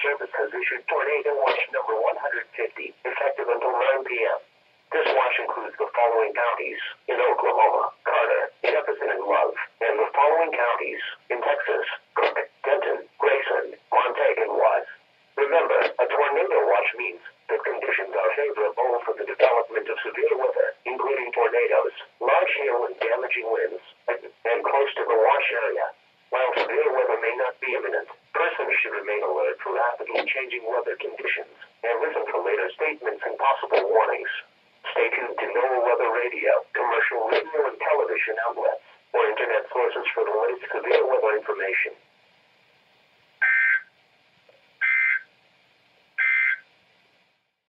Service has issued Tornado Watch number 150, effective until 9 p.m. This watch includes the following counties in Oklahoma: Carter, Jefferson, and Love, and the following counties in Texas: Cook, Denton, Grayson, Montague, and Watts. Remember, a tornado watch means that conditions are favorable for the development of severe weather, including tornadoes, large hail, and damaging winds, and close to the watch area. While severe weather may not be imminent, persons should remain alert for rapidly changing weather conditions and listen for later statements and possible warnings. Stay tuned to NOAA Weather Radio, commercial radio and television outlets, or internet sources for the latest severe weather information.